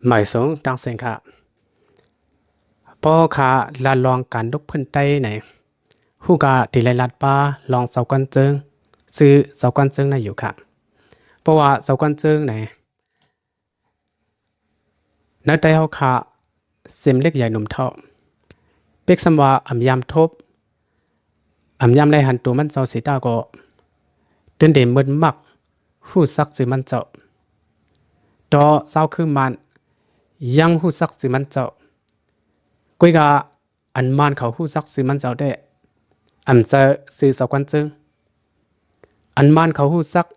หมายสงดังเสียงค่ะปอขาลาลองการลุกพื้นใต้ไหนฮู้กาตีไลลัดป้าลองเสากันเจิงซื้อเสากันเจิงในอยู่ค่ะเพราะว่าเสากันเจิงไหนในใจเฮาขาเสียมเล็กใหญ่หนุ่มเท่าเป็กสำว่าอำยามทบอำยามไลหันตัวมันเจ้าสีตาก็เดินเดมมืดมักฮู้ซักสิมันเจ้าดอเศร้าคือมันยังฮู้ซักสิมันเจ้ากุยกาอันมันเขาฮู้ซักสิมันเจ้าได้อันจะสื่อเสากันเจิงอันมันเขาฮู้ซัก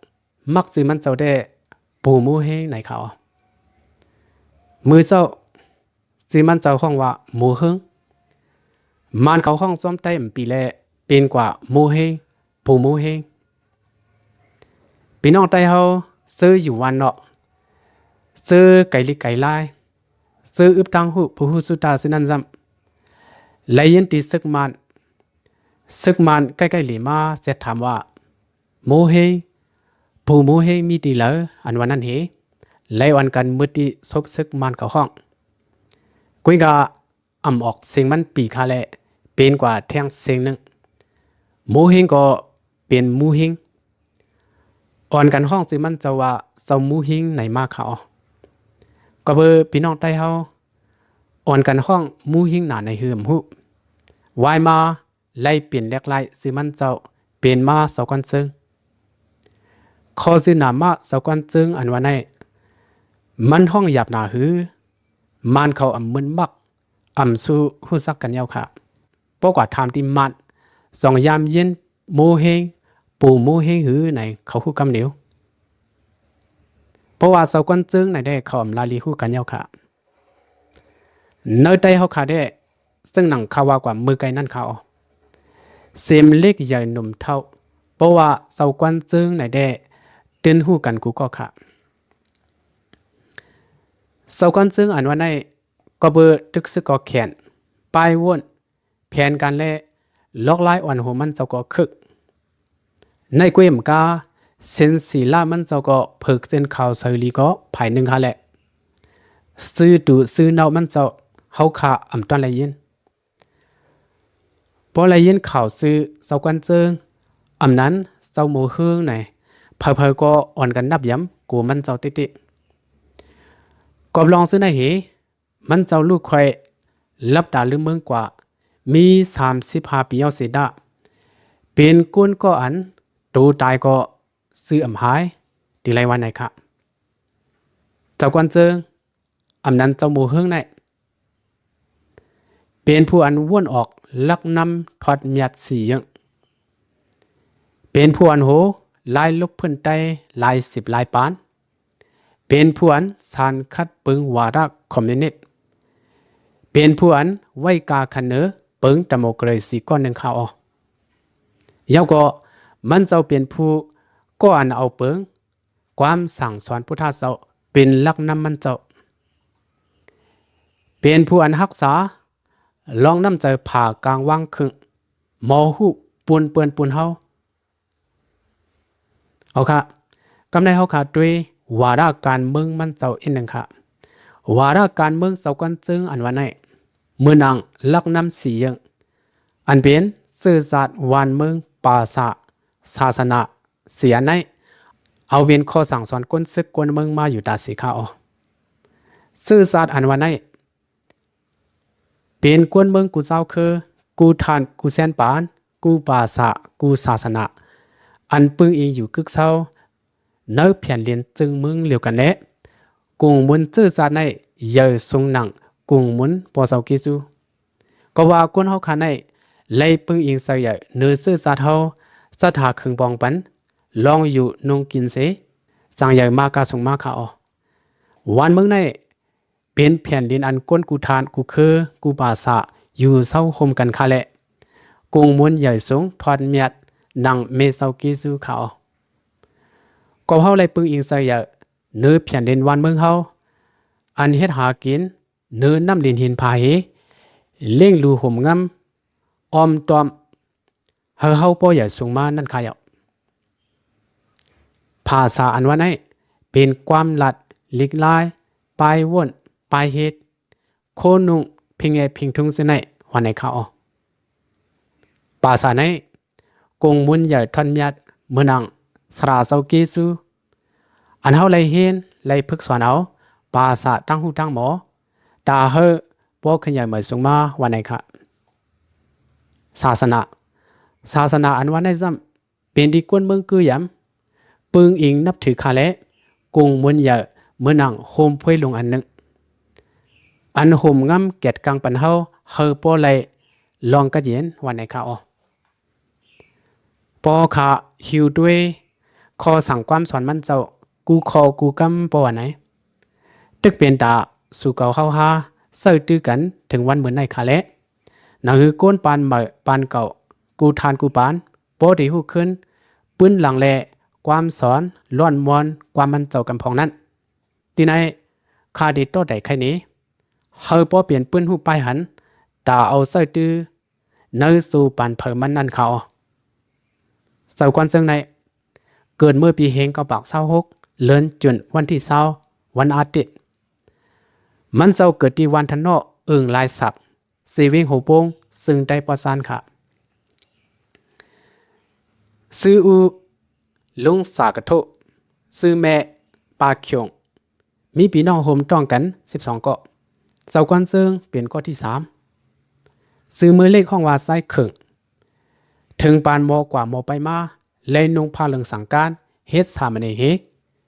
มักสิมันเจ้าได้ปูมูเฮไหนเขามือเจ้าสิมันเจ้าห้องว่าหมูเฮงมันเขาห้องซ้อมเต็มปีแลเป็นกว่าหมูเฮงปูมูเฮงพี่น้องไต้เฮาซื้ออยู่วันเนาะซื้อไก่ลิไก่ลายซื้ออึบตังหูผู้ฮู้สุตาสินันจำไหลยันตีซึกมันใกล้ๆหลีมาเสร็จถามว่าโมเฮผู้โมเฮมีดีเหรออันวันนั้นเฮไหลวันกันมือที่ซบซึกมันเขาห้องกุยกาอ่ำออกเสียงมันปีคาแลเป็นกว่าแทงเสียงหนึ่งโมเฮงก็เป็นมูเฮงอ่อนกันห้องสิมันจะว่าเศร้ามูเฮงไหนมาเขาก็เบอร์พี่น้องใต้เฮาอ่อนกันห้องมูเฮงหนาในหืมหุวายมาไล่เปลี่ยนแลกไล่สิมันเจ้าเปลี่ยนมาเสากันเซิงคอสิหนามาเสากันเซิงอันว่าในมันห้องหยาบหนาหือมันเขาอ่ำมึนมักอ่ำสู้หู้ซักกันยาวค่ะปกว่าทำที่มันสองยามเย็นโมเฮงปูโมเฮงหือไหนเขาคู่กำเหนียวเพราะว่าเสากันเซิงไหนได้เขาอ่ำลาลีคู่กันยาวค่ะเนื้อใจเขาขาได้ซึ่งหนังข่าวว่ากว่ามือไกลนั่นเขาเสียมเล็กใหญ่หนุ่มเท่าเพราะว่าเสากวนจึงไหนได้เดินหู้กันกูก็ค่ะเสากวนจึงอันว่าในก็เบอร์ตึกซึกก็แขนปลายวนแผนการเล่ล็อกไล่อ่อนหัวมันเจ้าก็คึกในกวยมกาเซนสีล่ามันเจ้าก็เพิกเส้นข่าวเสรีก็ภายหนึ่งค่ะแหละซื้อดูซื้อเนามันเจ้าเฮาขาอำตันไรยินพอไรยินข่าวซื้อเสากันเจิงอำนั้นเจ้าหมูเฮืองไหนเพอๆก็อ่อนกันนับย้ำกูมันเจ้าติกอบลองซื้อในเหมันเจ้าลูกควายรับตาลืมเมืองกว่ามี35ปีเอาเสดาเป็นก้นก็อันตูตายก็ซื้ออำหายดีไรวันไหนค่ะเจ้ากันเจิงอำนั้นเจ้าหมูเฮืองไหนเป็นผู้อันว่นออกลักนำทอดหยัดสียังเป็นผู้อันโหลายลุกพื้นใต้ลาย10ลายปานเป็นผู้อันสารคัดปึงวาระคอมมิวนิสต์เป็นผู้อันไว้กาคันเนอปึงดโมคราซีก้อนหนึ่งข่าวเยาก็มันเจ้าเป็นผู้ก็อันเอาเปิงความสั่งสอนพุทธเจ้าเป็นลักนำมันเจ้าเป็นผู้อันรักษาลองน้ำใจผ่ากลางว่างครึ่งหมอหูปูนเปือนปูนเฮาเอาค่ะกำในเฮาค่ะด้วยวาระการเมืองมันเจ้าอีกหนึ่งค่ะวาระการเมืองเสากันจึงอันว่าไหนเมื่อนางลักน้ำสียังอันเป็นสื่อศาสตร์วานเมืองป่าสะศาสนาเสียในเอาเวียนข้อสั่งสอนก้นซึกกวนเมืองมาอยู่ตาสีขาวสื่อศาสตร์อันว่าไหนเป็นกวนเมืองกูเจ้าคือกูทานกูแซนปานกูป่าสะกูศาสนาอันปึงเองอยู่กึกเศร้าเนื้อแผ่นเรียนจึงมึงเหลียวกันแน่กุงมุนซื่อสาในเยอทรงหนังกุงมุนปอเสากิจูก็ว่ากวนเฮาคันในไล่ปึงเองเสียเนื้อซื่อสาเฮาสถาคึงปองปันลองอยู่นงกินเสสังใหญ่มากาส่งมาค่ะอ๋อวันเมืองในเป็นแผ่นดินอันก้นกูทานกูคือกูป่าสะอยู่เศร้าโฮมกันค่ะแหละกุงมุนใหญ่สูงทอดเมียดนังเมเซากิซูเขาก็เฮาไล่ปึงอิงใส่ยาเนื้อแผ่นดินวันเมืองเฮาอันเฮ็ดหากินเนื้อน้ำดินหินพาเหเล่งรูห่มงำออมตอมเฮาป้อใหญ่สูงมานั่นค่ะยภาษาอันว่าไหนเป็นความลัดลิกลายปลายวน ปลายเฮ็ดโคนุงพิงเอพิงทุงสิไหนวันไหนเขาออปาสาไหนกงมุนใหญ่ทันยัดเมือนังสราเซาเกซูอันเฮาไลเฮนไลพึกสอนเอาปาสาตั้งหูตั้งหมอตาเฮปอขยายเหมือนสุงมาวันไหนค่ะศาสนาอันวันไหนซ้ำเป็นดีกวนเมืองกือยำปึงอิงนับถือคาเละกงมุนใหญ่เมือนังโฮมพวยลงอันหนึ่งอันโฮมงำเกตกลางปันเฮาปอไลลองกะเย็นวันไหนค่ะอ๋อปอขาหิวด้วยคอสั่งความสอนมันเจ้ากูคอกูกำปอวันไหนตึกเป็นตาสู่เก่าเข้าหาเสิร์ตื้อกันถึงวันเหมือนในคาเละหนังหือก้นปานเหมปานเก่ากูทานกูปานโปดีหูขึ้นปื้นหลังแลความสอนล้วนมวนความมันเจ้ากำพองนั้นที่ไหนคาดีโตใดใครนี้เฮาปอเปลี่ยนปื้นหูไปหันตาเอาเสิร์ตื้อเนื้อสู่ปานเผอมันนั่นเขาเจ้าควันเซิงในเกิดเมื่อปีเฮงกับปาก26เลื่อนจนวันที่20วันอาทิตย์มันเจ้าเกิดที่วันทันนอลายศักสีวิ่งหูโป่งซึ่งได้ประสานค่ะซื้ออูลุงสากะโทซื้อแม่ปาเขียงมีพี่น้องโฮมต้องกัน12เกาะเจ้าควันเซิงเปลี่ยนเกาะที่3ซื้อมือเลขห้องว่าไซเขิงถึงปานโมกว่าโมไปมาเลยนุงพาเลิงสังการเฮ็ดสามเนเ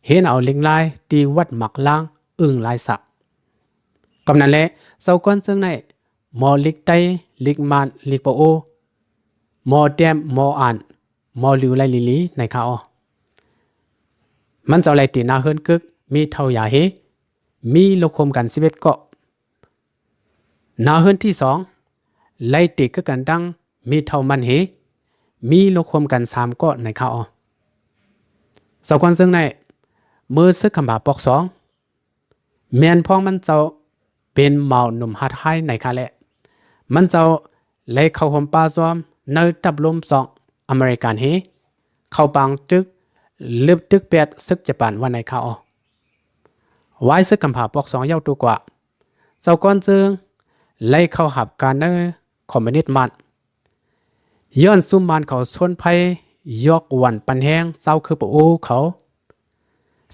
ห็นเอาลิงลายตีวัดหมักล่างลายสักกำนั้นแหละเจ้าก้อนซึ่งในหมอลิกไตลิกมานลิกปโอหมอแดมหมออ่านหมอลิวไลลิลีในข่าวมันเจ้าไรตีนาเฮิรนกึกมีเท่ายาเฮมีโลคมกัน11เกาะนาเฮิรนที่2ไล่ตีกึกกันดังมีเท่ามันเฮมีโลคมกัน3เกาะในข่าวเจ้าก้อนซึ่งในมือซึกคำบาปอก2แมนพ้องมันเจ้าเป็นเมาหนุ่มฮัดไฮในคาแหละมันเจ้าเลยเข้าหอมปลาซ้อมเนยตับลม2อเมริกันเฮเข้าปังตึกลึบตึกแปดซึกญี่ปุ่นวันในข่าวไว้ซึกคำบาปอก2ยาวตัวกว่าเจ้าก้อนจึงเลยเข้าหับการเนยคอมมิวนิสต์มันย้อนซุ่มมันเขาชนภัยยกวันปันแห้งเศร้าคือปะโอเขา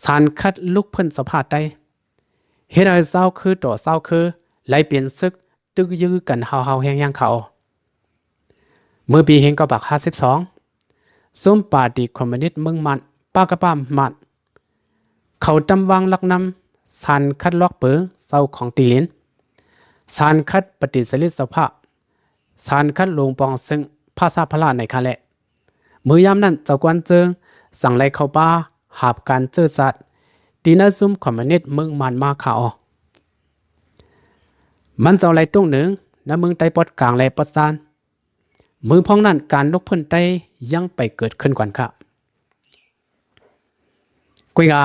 สารคัดลุกเพิ่นสภาพได้เฮ็ดให้เศร้าคือต่อเศร้าคือไล่เปลี่ยนซึกตึกยื้อกันเฮาๆแห้งๆเขาเมื่อปีเฮงก็บัก52ส้มปาดีคอมมิวนิสต์เมืองมันปากะป้ามันเขาตำวางลักนำสารคัดลอกเปิงเศร้าของตีลินสารคัดปฏิเสธสภาพสารคัดลงปองซึ่งภาษาพลาในคาแหละมือยามนั้นเจ้ากวนเจิงสั่งไล่เข้าป่าหาบการเจอสัตว์ตีน่าซุ่มคอมมิวนิสต์เมืองมันมาข่าวมันเจ้าไล่ตุ้งหนึ่งณเมืองไต้ปอดกลางและปอดซานมือพ้องนั้นการลกพื้นไต้ยังไปเกิดขึ้นกว่าค่ะกุยกะ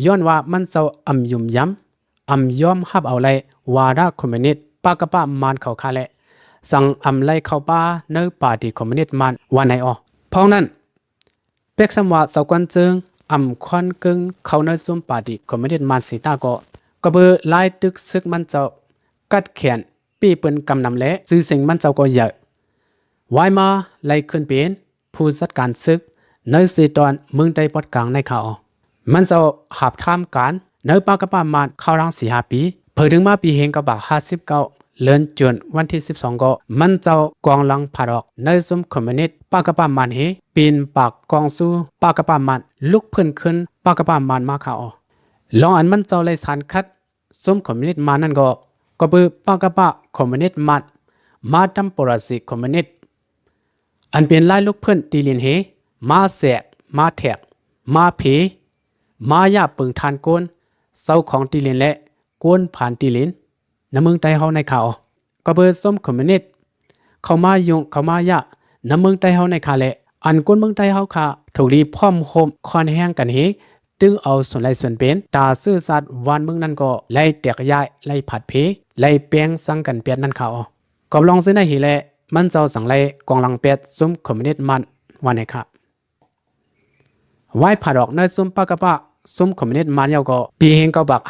ย้อนว่ามันเจ้าอำยุมย้ำอำยอมฮับเอาไล่วาระคอมมิวนิสต์ปากะปะมันเขาคาแหละสั่งอำไล่เข้าป่าเนื้อปาร์ตี้คอมมิวนิสต์มันวันไหนพ้องนั้นเป็กสมว่าเจ้ากวนเจิงอำควันกึ่งเขาในซุ่มปาร์ตี้คอมมิวนิสต์มันสีตาก็เบอร์ลายตึกซึกมันเจ้ากัดแขนปีเปิ้นกำนำและซื้อสิ่งมันเจ้าก็เยอะไว้มาไล่ขึ้นเป็นผู้จัดการซึกในสีตอนเมืองใต้ปอดกลางในข่าวมันเจ้าหับทำการในปากะประมาณเข้ารัง4-5 ปีเพิ่งถึงมาปีเฮงก็บัก59เลื่อนจนวันที่12ก็มันเจ้ากองหลังผาดอกในซุ่มคอมมิวนิสต์ปากะปามันเฮปีนปากกองสู้ปากะปามันลุกเพิ่นขึ้นปากะปามันมาข่าวลองอันมันเจ้าเลยสารคัดซุ่มคอมมิวนิสต์มานั่นก็เปือปากะปะคอมมิวนิสต์มันมาทำปรสิตคอมมิวนิสต์อันเป็นลายลูกเพิ่นตีลินเฮมาแสกมาแถกมาเพมายาปึงทานโกนเศร้าของตีลินและโกนผ่านตีลินในเมืองไต้เฮาในข่าวก็เบอร์ส้มคอมมิวนิสต์เข้ามายุ่งเข้ามายะในเมืองไต้เฮาในข่าวและอันก้นเมืองไต้เฮาค่ะถูกรีพร้อมโฮมคอนแห้งกันเฮตึงเอาส่วนไรส่วนเป็นตาซื่อสัตว์วันเมืองนั้นก็ไล่แตกย้ายไล่ผัดเพไล่เปียงสังกันเปียนนั่นข่าวก็ลองซื้อในหีแลมันเจ้าสั่งไล่กองหลังเป็ดซุ่มคอมมิวนิสต์มันวันไหนค่ะไว้ผัดออกในซุ่มปากะปะซุ่มคอมมิวนิสต์มันยาวก็ปีเฮงก็บัก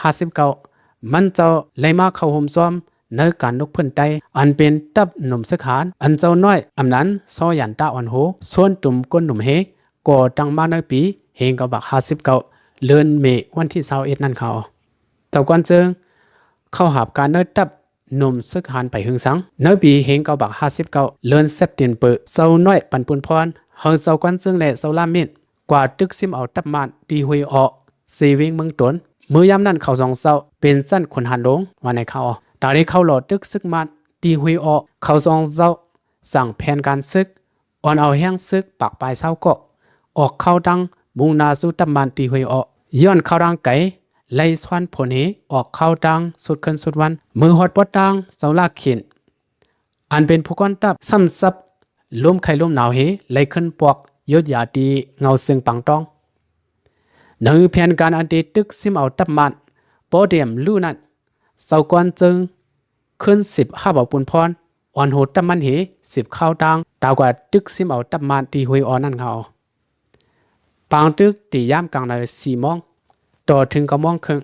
59 มันเจ้าเลยมาเข้าห่มซ้อมในการนกเพิ่นไตอันเป็นตับหนุ่มสขานอันเจ้าน้อยอำนั้นซอยันตาอ่อนโหส่วนตุ่มก้นหนุ่มเฮก่อตั้งมาในปีเฮงกับบัก59เดือนเมษวันที่21นั่นเขาเจ้ากวนเจิงเข้าหาบการเนตับหนุ่มซึกหันไปหึงสังเนปีเฮงกับบัก59เดือนเซปเทมเบอร์เจ้าน้อยปันปุนพรเฮาเจ้ากวนเจิงและเจ้าลามินกว่าตึกซิมเอาตับมานตีหวยออกเซวิงเมืองตนมือยามนั้นเขา2เจ้าเป็นสั้นคนหันลงว่าในเขาตาได้เข้าหลอดตึกซึกมานตีหวยออกเขา2เจ้าสั่งแผนการซึกอ่อนเอาแห้งซึกปากปลายเศร้าก็ออกเข้าดังมุ่งนาสู่ตับมานตีหวยออกย้อนเข้าดังไก่ไล่สวนผลเหออกเข้าดังสุดขึ้นสุดวันมือหดปดดังเสาลากเขียนอันเป็นผู้ก้อนตับซ้ำซับล้มไข่ล้มหนาวเหไล่ขึ้นปอกยศยาดีเงาซึ่งปังตองหนึ่งแผนการอันเดตึกซิมเอาตับมันโปเดียมลู่นั้นเสากวนจึงขึ้น15บ่ปุนพรอ่อนโหดตับมันเห10เข้าดังตากว่าตึกซิมเอาตับมันตีหวยอ่อนนั่นเขาปังตึกตีย่ามกลางใน4 โมงต่อถึง9 โมงครึ่ง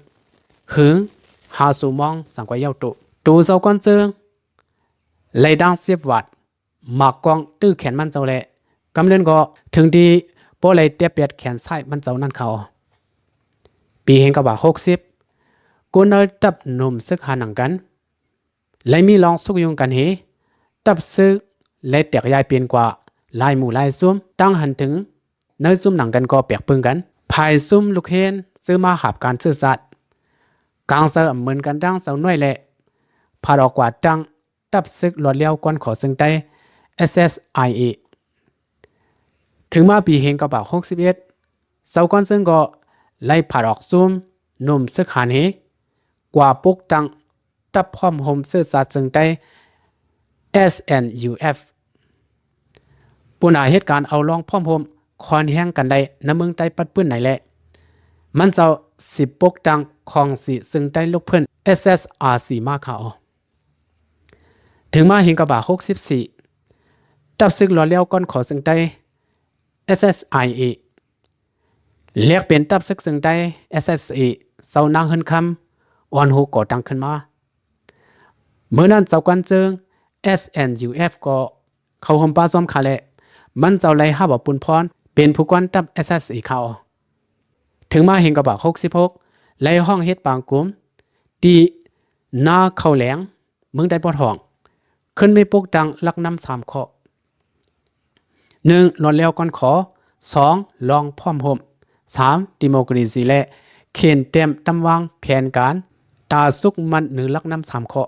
หึง5 สู่โมงสังกว่าเย้าตุตูเสากวนจึงไล่ดัง10 วัตต์หมากกวางตื้อแขนมันเจ้าแลกำเนินก็ถึงดีโปเลยเตียบเปียดแขนซ้ายมันเจ้านั่นเขาปีเฮงกับว่า60กูเนยตับหนุ่มซึกหาหนังกันเลยมีลองสุกยุงกันเฮตับซึกเลยแตกยายเปลี่ยนกว่าลายหมู่ลายซุ่มตั้งหันถึงเนยซุ่มหนังกันก็เปียกปึงกันภายซุ่มลูกเฮนซื้อมาหาบการซื่อสัตย์กลางเสือเหมือนกันดังเสาหน่วยแหละพาดออกกว่าดังตับซึกหลอดเลี้ยวกวนขอซึ่งใต้ SSIA ถึงมาปีเฮงกับบ่าว61เสาก้อนซึ่งก็ไล่ผ่าออกซุ่มหนุ่มซึกหันเฮกว่าปุกตังตับพร้อมโฮมซื่อสัตย์ซึ่งใต้ SNUF ปุณาเหตุการณ์เอาลองพร้อมโฮมคอนแห้งกันได้น้ำเมืองใต้ปัดปื้นไหนแหละมันเจ้า10ปุกตังของสีซึ่งใต้ลูกเพื่อน SSRC มาเขาถึงมาเฮงกับบ่าว64ตับซึกหล่อเลี้ยวก้อนขอซึ่งใต้ SSIA เรียกเป็นตับซึกซึ่งใต้ SSA เสานางหึนคำอ่อนหูก่อตั้งขึ้นมาเมื่อนั้นเจ้ากวนเจิง SNUF ก็เข้าห่มป้าซ้อมขาแหละมันเจ้าไล่5บ่ปุนพรเป็นผู้กวนตับ SSA เขาถึงมาเฮงกับบ่าว66ไล่ห้องเฮ็ดปางกุมตีหน้าเข้าแหลงเมืองใดบ่ท้องขึ้นไม่ปกดังลักน้ำ3ข้อ1หลอนแล้วก่อนขอ2ลองพร้อมห่ม3ดิโมคราซีและเขียนเต็มตำวางแผนการตาสุกมันหนึ่งลักน้ำ3ข้อ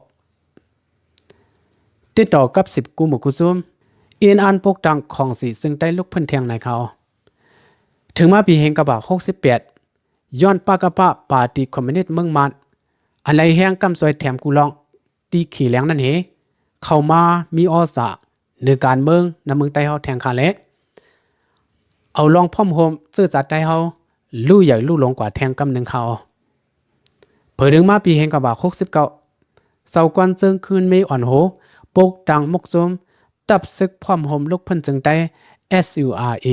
ติดต่อกับ10 กูหมู่กุซุมอินอันปกดังของสีซึ่งได้ลุกพื้นเทียงในเขาถึงมาปีเฮงกับบ่าว68ย้อนปากะปะปาร์ตี้คอมมิวนิสต์เมืองมันอะไรแห้งกำซอยแถมกูลองตีขี่แหลงนั่นเฮเข้ามามีออสะในการเมืองนำเมืองใต้เฮาแทงคาเละเอาลองพร้อมโฮมซื่อจัดใต้เฮาลู่ใหญ่ลู่ลงกว่าแทงกำหนึ่งเขาเผยถึงมาปีเฮงกับบ่าว69เสากวนเจิงคืนเมอ่อนโหปกดังมกซุมตับซึกพร้อมโฮมลูกเพิ่นจึงใต้ SURA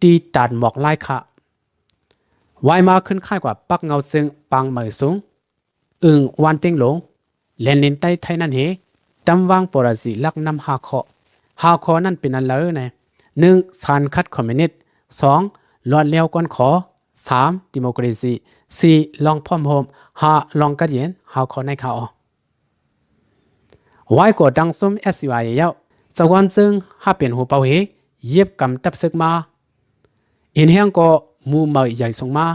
ตีตัดหมอกลายค่ะวายมาขึ้นค่ายกว่าปักเงาซึ่งปังเหมยสูงวันเต็งหลงเลนนินใต้ไทยนั่นเฮตำวางปรสิลักนำ5 ข้อนั่นเป็นอันเลยนะ1สารคัดคอมมิวนิสต์2หลอดเลี้ยวก้อนขอ3ดิโมคราซี4ลองพร้อมโฮม5ลองกัดเย็น5 ข้อในเขาไว้กดดังซุ่ม SUI เย้าเจ้าวันซึ่งเป็นหูเป่าเฮเย็บกำตับซึกมาเห็นแห้งก็มูเมยใหญ่ส่งมา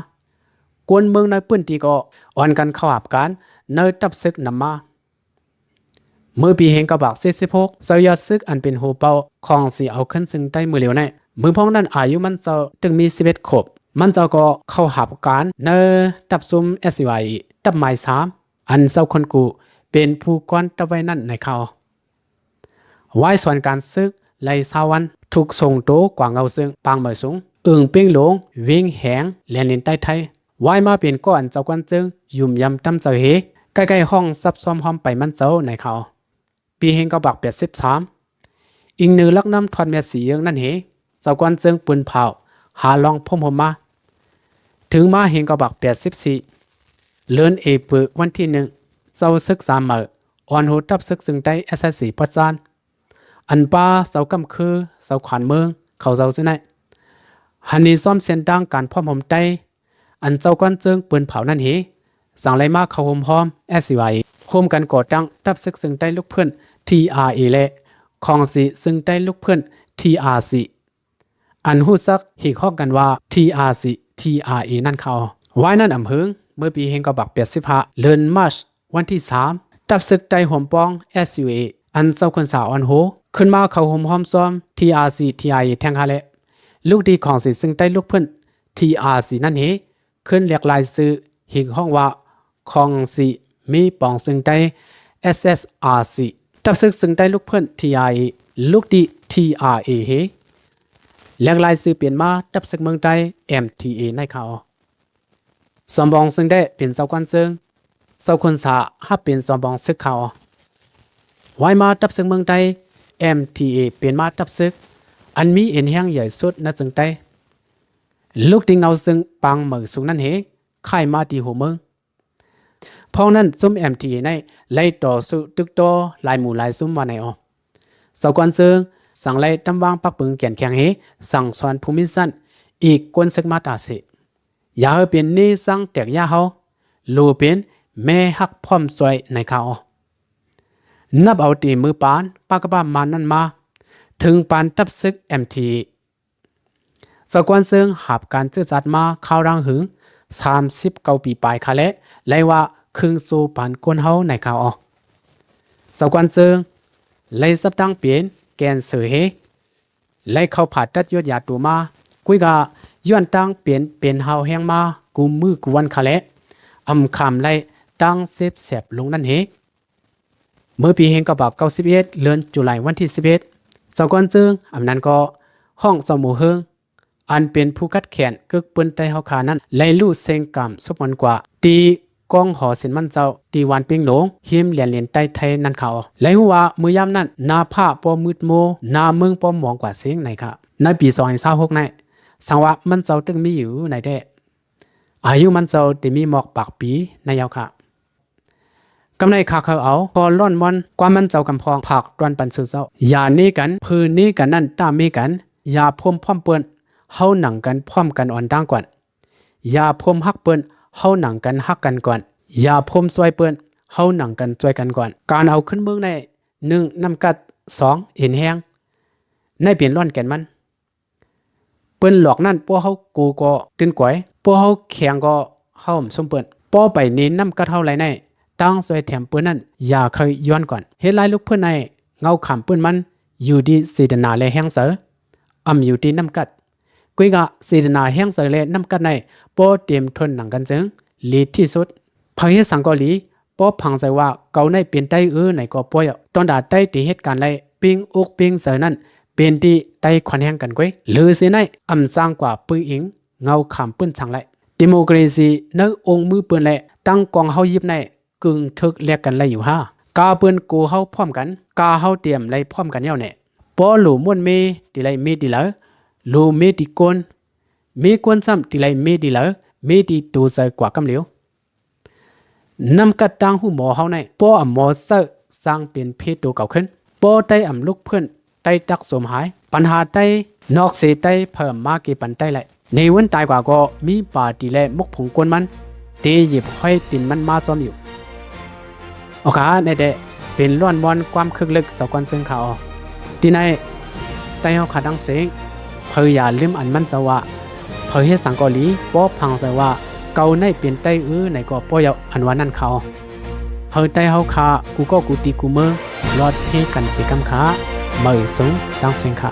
กวนเมืองในพื้นที่ก็อ่อนกันเข้าหาบกันเนยตับซึกนำมาเมื่อปีเฮงกระบัก46เสยาซึกอันเป็นหูเป่าของสีเอาขึ้นซึ่งใต้มือเหลียวในมือพ้องนั้นอายุมันเจ้าถึงมี11 ขวบมันเจ้าก็เข้าหาบกันเนยตับซุ่ม SUI ตับไม้3อันเจ้าคนกูเป็นผู้ก้อนตะไว้นั่นในเขาไว้ส่วนการซึกไล่ซาวันถูกส่งโตกว่าเงาซึ่งปางเหมยสูงเป้งหลงวิ่งแหงแลนลินใต้ไทยไว้มาเป็นก้อนเจ้ากวนเจิงยุ่มยำตั้มเจ้าเฮใกล้ๆห้องซับซ้อมห้อมไปมันเจ้าในเขาปีเฮงก็บัก83อิงเนือลักน้ำทอนเมียสีเยืองนั่นเฮเจ้ากวนเจิงปืนเผาหาลองพ่มหมาถึงมาเฮงก็บัก84เลื่อนเอเปวันที่1 เจ้าศึกษาเหมออ่อนหูทับศึกซึ่งได้ SSC ปัจจานอันป้าเจ้ากำคือเจ้าขวานเมืองเขาเจ้าซึ่งไหนฮันนี่ซ้อมเส้นดังการพ่อมผมได้อันเจ้าก้อนเจิงปืนเผานั่นเหสั่งไล่มาเขาหอม SCY โฮมกันก่อตั้งทับศึกซึ่งได้ลูกเพื่อน TRA และของสีซึ่งได้ลูกเพื่อน TRC อันหู้ซักหีกข้อกันว่า TRC TRA นั่นเขาไว้นั่นอำเภอเมื่อปีเฮงก็บัก85เดือนมาร์ชวันที่3ตับศึกได้หอมปอง SUA อันเจ้าคนสาวอันโหขึ้นมาเขาหอมหอมซ้อม TRC TRA แทงคาเละลูกดีของสิซึ่งได้ลูกเพื่อน TRC นั่นเหขึ้นเรียกลายซื้อหีกห้องว่าของสิมีปองซึ่งได้ SSRC ตับศึกซึ่งได้ลูกเพื่อน TRA ลูกดี TRA เฮเรียกลายซื้อเปลี่ยนมาตับศึกเมืองใต้ MTA ในเขาสมบองซึ่งได้เป็นเจ้ากันเจิงเจ้าคนสาฮับเป็นสมบองซึกเขาไว้มาตับซึกเมืองใต้ MTA เป็นมาตับซึกอันมีเอ็นแห้งใหญ่สุดนะจึงใต้ลูกที่เงาซึ่งปังเหมือสูงนั่นเหค่ายมาที่หัวเมืองพอนั้นซุ่ม MTA ในไล่ต่อสู้ตึกต่อลายหมู่ลายซุ่มว่าไหนอ๋อเจ้ากันเจิงสั่งไล่ตำวางปักปึงแก่นแข็งเหสั่งสอนภูมิสั้นอีกกวนซึกมาตาเสอย่าให้เป็นนี่สั่งแตกยาเขาลูเป็นแม่ฮักพร้อมสวยในเขานับเอาตีมือปานปากบ้ามานั่นมาถึงปานตับซึก MT สกวนซึ่งหับการจื้อจัดมาเข้ารังหึง39 ปีปลายคาเละไล่ว่าครึ่งสู่ปานกวนเฮาในเขาสกวนซึ่งไล่สับตั้งเปลี่ยนแกนเสือเฮไล่เข้าผ่าตัดยอดยาตัวมากุยกะย้อนตั้งเปลี่ยนเป็นเฮาแห้งมากูมือกูวันคาเละอำคำไล่ตั้งเซฟแสบลงนั่นเฮเมื่อปีเฮงก็บอก91เดือนตุลาวันที่11เจ้าก้อนจึงอำนั้นก็ห้องสมุเฮิงอันเป็นผู้คัดแขนกึกปืนไต้เฮาคานั้นไล่ลู่เซงกำสุบมันกว่าตีกองหอสินมันเจ้าตีวันปิงหลงหิมเหรียญใต้ไทยนั่นเขาไล่หัวมือยามนั้นนาผ้าปอมืดโมนาเมืองปอมองกว่าเสียงไหนค่ะในปี2026ในสังว่ามันเจ้าตึงมีอยู่ในได้อายุมันเจ้าติมีหมอกปากปีในยาวค่ะกำในขาเขาเอาพอล่อนมันกว่ามันเจ้ากำพองผักตวนปันสุเจ้าอย่านี้กันพื้นนี้กันนั่นตามมีกันอย่าพมพร้อมเปิ้นเฮาหนังกันพร้อมกันอ่อนดังก่อนอย่าพมฮักเปิ้นเฮาหนังกันฮักกันก่อนอย่าพมซวยเปิ้นเฮาหนังกันช่วยกันก่อนการเอาขึ้นเมืองใน1น้ำกัด2เห็นแห้งในเปลี่ยนร่อนแก่นมันเปิ้นหลอกนั่นพวกเฮากูก็ตื่นก๋วยพวกเฮาแข็งก็เฮาสมเปิ้นป้อไปนี้น้ำกัดเฮาไหลในตั้งสวยแถมปืนนั้นอย่าเคยย้อนก่อนเฮ็ดลายลูกเพื่อนในเงาขำปืนมันอยู่ดีสีดนาและแห้งเสืออยู่ที่น้ำกัดกุยกะสีดนาแห้งเสือและน้ำกัดในป้อเตรียมทนหนังกันจึงลีที่สุดพังเฮ็ดสังกอลีป้อพังใจว่าเกาในเปลี่ยนใต้ในก็ป่วยตอนดาใต้ตีเหตุการณ์ไรปิงอุกปิงเสือนั้นเป็นที่ใต้ควันแห้งกันกุยหรือสิในสร้างกว่าปืนอิงเงาขำปืนสังไรดิโมคราซีในองค์มือปืนและตั้งกองเฮายิบในกึ่งทึกเรียกกันไล่อยู่ห้ากาเปิ้นกูเฮาพร้อมกันกาเฮาเตรียมไล่พร้อมกันเย้าเนี่ยปอหลูม่วนเมติไลเมติละหลูเมติกวนเมกวนซ้ำติไลเมติละเมติตูใส่กว่ากำเหลียวนำกัดตังหูหมอเฮาในปอหมอเซสร้างเป็นเพศตัวเก่าขึ้นปอใต้ลูกเพื่อนใต้ตักสมหายปัญหาใต้นอกเสใต้เพิ่มมากี่ปันใต้ไหลในวันตายกว่าก็มีป่าติแลมกผงกวนมันเตหยิบห้อยตินมันมาซ้อมอยู่โอเคในเดเป็นล้วนบอลความคึกลึกสกอนซึ่งเขาที่ในใต้เฮาขาดังเสียงเพื่ออย่าลืมอันมันจะว่าเพื่อเฮ็ดสังกอลีป้อพังใจว่าเกาในเป็นใต้ในก็ป้อยอันว่านั่นเขาเพื่อใต้เฮาขากูก็กูตีกูเมืองรอดเพกันสิกำขามือสูงดังเสียงขา